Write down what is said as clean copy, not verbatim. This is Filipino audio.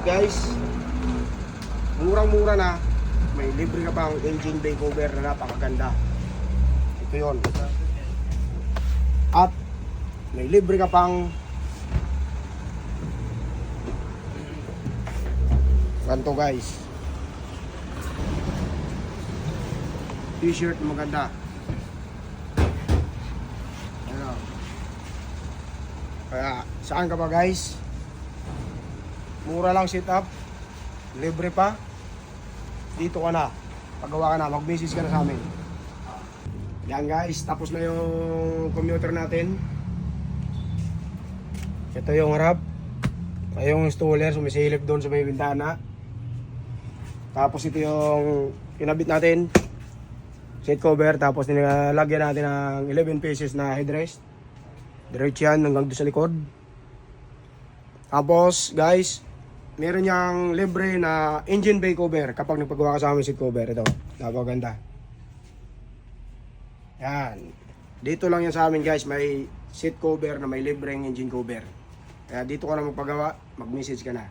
guys, murang-mura na, may libre ka pang engine bay cover na napakaganda. Ito yon. At may libre ka pang ganito guys, t-shirt na maganda. Ano? Kaya saan ka ba guys? Mura lang setup, libre pa. Dito ka na, pagawa ka na, mag-message ka na sa amin. Yan guys, tapos na yung commuter natin. Ito yung harap. Ito yung installer, sumisilip doon sa may bintana. Tapos ito yung kinabit natin, seat cover. Tapos nilalagyan natin ng 11 pieces na headrest. Diretso yan hanggang doon sa likod. Tapos guys, meron niyang libre na engine bay cover kapag nagpagawa ka sa amin seat cover. Ito, napakaganda. Yan. Dito lang yan sa amin guys, may seat cover na may libreng engine cover. Kaya dito ka na magpagawa, mag-message ka na.